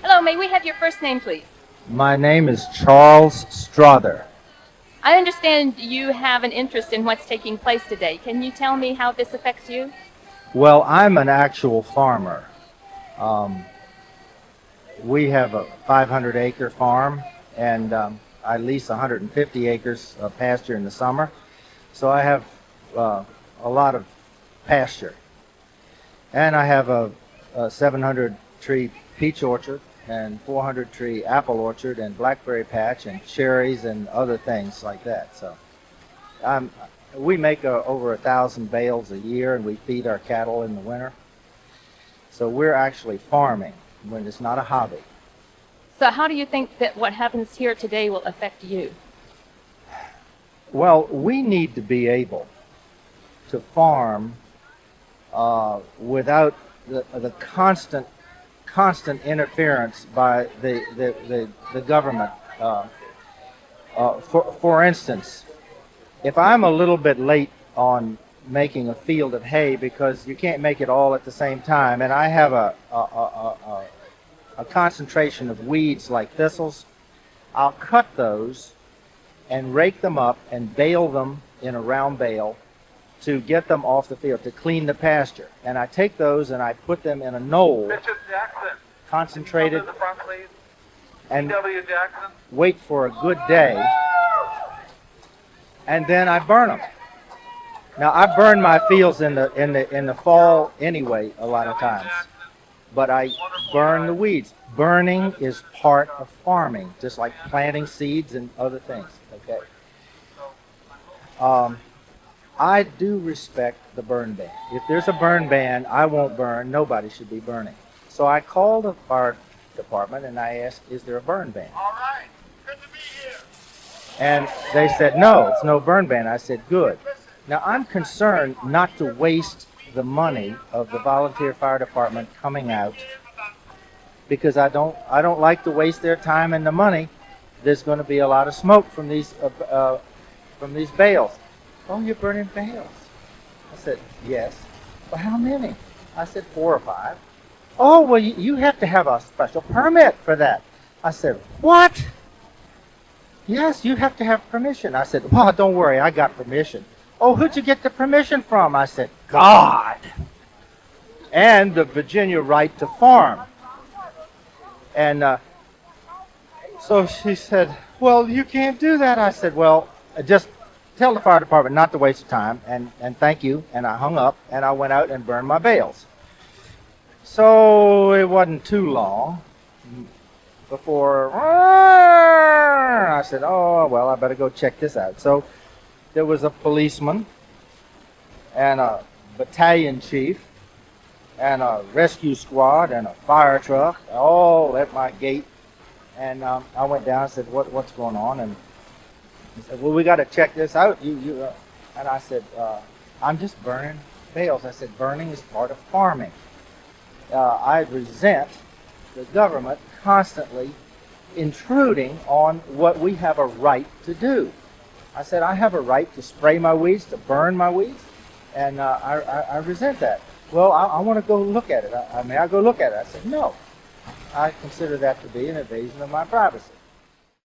Hello, may we have your first name, please? My name is Charles Strother. I understand you have an interest in what's taking place today. Can you tell me how this affects you? Well, I'm an actual farmer. We have a 500-acre farm, and I lease 150 acres of pasture in the summer. So I have a lot of pasture. And I have a 700-tree peach orchard and 400-tree apple orchard and blackberry patch and cherries and other things like that. So we make over 1,000 bales a year, and we feed our cattle in the winter. So we're actually farming when it's not a hobby. So how do you think that what happens here today will affect you? Well, we need to be able to farm without the constant interference by the government. For instance, if I'm a little bit late on making a field of hay because you can't make it all at the same time, and I have a concentration of weeds like thistles, I'll cut those and rake them up and bale them in a round bale to get them off the field, to clean the pasture. And I take those and I put them in a knoll, concentrated, and wait for a good day, and then I burn them. Now, I burn my fields in the fall anyway a lot of times, but I burn the weeds. Burning is part of farming, just like planting seeds and other things, okay? I do respect the burn ban. If there's a burn ban, I won't burn. Nobody should be burning. So I called the fire department and I asked, is there a burn ban? All right, good to be here. And they said, no, it's no burn ban. I said, good. Now, I'm concerned not to waste the money of the volunteer fire department coming out, because I don't like to waste their time and the money. There's going to be a lot of smoke from these bales. Oh, you're burning bales? I said, yes. Well, how many? I said, 4 or 5. Oh, well, you have to have a special permit for that. I said, what? Yes, you have to have permission. I said, well, don't worry, I got permission. Oh, who'd you get the permission from? I said, God. And the Virginia right to farm. And so she said, well, you can't do that. I said, well, just tell the fire department not to waste your time, and thank you. And I hung up, and I went out and burned my bales. So it wasn't too long before I said, oh, well, I better go check this out. So there was a policeman and a battalion chief and a rescue squad and a fire truck all at my gate. And I went down and said, what's going on? And he said, well, we got to check this out. And I said, I'm just burning bales. I said, burning is part of farming. I resent the government constantly intruding on what we have a right to do. I said, I have a right to spray my weeds, to burn my weeds, and I resent that. Well, I want to go look at it. May I go look at it? I said, no. I consider that to be an invasion of my privacy.